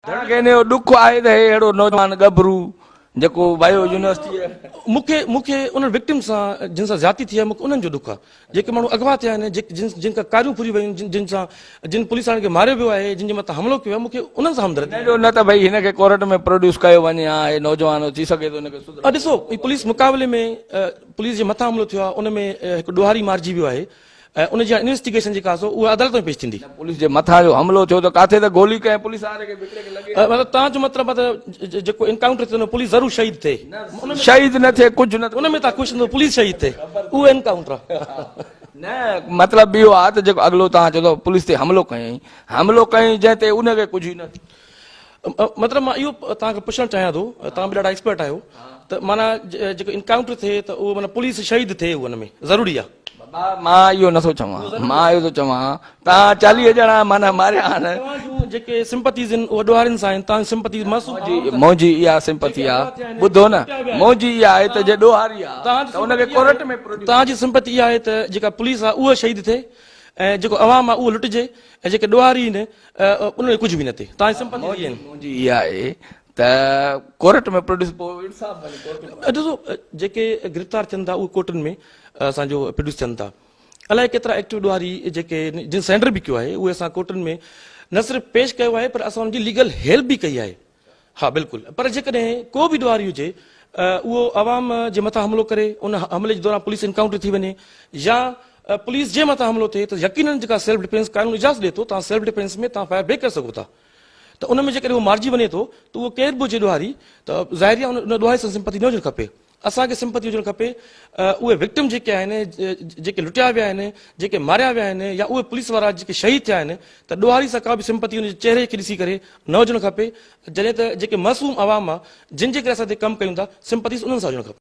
दुख आहे त अहिड़ो नौजवान गभरू जेको बायो यूनिवर्सिटी मूंखे उन विक्टिम सां जिन सां ज्यादती थी आहे मूंखे उन्हनि जो दुख आहे जेके माण्हू अगवा थिया आहिनि जिन खां कारियूं फुरी वयूं जिन पुलिस वारनि खे मारियो वियो आहे जिन जे मथां हमलो कयो आहे मूंखे उन्हनि सां हमदर्दी न त भई हिनखे कोर्ट में प्रोड्यूस कयो वञे हा हे नौजवान थी सघे थो हिनखे ॾिसो पुलिस मुक़ाबले में पुलिस जे मथां हमलो थियो आहे उन में हिकु ॾोहारी मारिजी वियो आहे ऐं उन जी इन्वेस्टिगेशन जेका आहे उहा अदालत में पेश थींदी पुलिस जे मथां जो हमलो थियो त काथे त गोली कंहिं पुलिस वारे खे लॻे मतिलबु तव्हांजो मतिलबु आहे जेको इनकाउंटर थियो पुलिस ज़रूरु शहीद थिए शहीद न थिए कुझु न उन में तव्हां ख़ुशि न पुलिस शहीद थिए उहो इनकाउंटर आहे न मतिलबु इहो आहे त जेको अॻिलो तव्हां चओ पुलिस ते हमलो कयईं जंहिं ते उनखे कुझु ई न मतिलबु मां इहो तव्हांखे पुछणु चाहियां थो तव्हां बि ॾाढा एक्सपर्ट आहियो त माना जेको इनकाउंटर थिए त उहो माना पुलिस शहीद थिए हुन में ज़रूरी आहे मां इहो नथो चवां मां इहो थो चवां तव्हां 40 ॼणा माना मारिया आहिनि जेके सिंपथीज़ आहिनि उहे ॾोहारियुनि सां आहिनि तव्हां सिंपथी मुंहिंजी इहा सिंपथी आहे ॿुधो न मुंहिंजी इहा आहे त जे ॾोहारी आहे उनखे कोर्ट में तव्हांजी सिंपथी इहा आहे त जेका पुलिस आहे उहा शहीद थिए ऐं जेको अवाम आहे उहो लुटिजे ऐं जेके ॾोहारी आहिनि उन कुझु बि न थिए तव्हांजी सिंपथी मुंहिंजी इहा आहे त कोर्ट में प्रोड्यूस ॾिसो जेके गिरफ़्तार थियनि था उहे कोर्टनि में असांजो प्रोड्यूस थियनि था अलाए केतिरा एक्टिव ॾोहारी जेके जिन सेंडर बि कयो आहे उहे असां कोर्टनि में न सिर्फ़ु पेश कयो आहे पर असां हुनजी लीगल हेल्प बि कई आहे हा बिल्कुलु पर जेकॾहिं को बि ॾोहारी हुजे उहो अवाम जे मथां हमलो करे उन हमले जे दौरान पुलिस इनकाउंटर थी वञे या पुलिस जे मथां हमलो थिए त यकीनन जेका सेल्फ डिफेंस कानून इजाज़त ॾिए थो तव्हां सेल्फ डिफेंस में तव्हां फायर ब्रेक करे सघो था त उन में जेकॾहिं उहो मारिजी वञे थो त उहो केर बि हुजे ॾोहारी त ज़ाहिरी आहे उन ॾोहारी सां सिंपथी न हुजणु खपे असांखे सिंपथी हुजणु खपे उहे विक्टिम जेके आहिनि जेके लुटिया विया आहिनि जेके मारिया विया आहिनि या उहे पुलिस वारा जेके शहीद थिया आहिनि त ॾोहारी सां का बि सिंपथी हुनजे चहिरे खे ॾिसी करे न हुजणु खपे जॾहिं त जेके मासूम आवाम आहे जिन जे करे असां हिते कमु कयूं था सिंपथी उन्हनि सां हुजणु खपे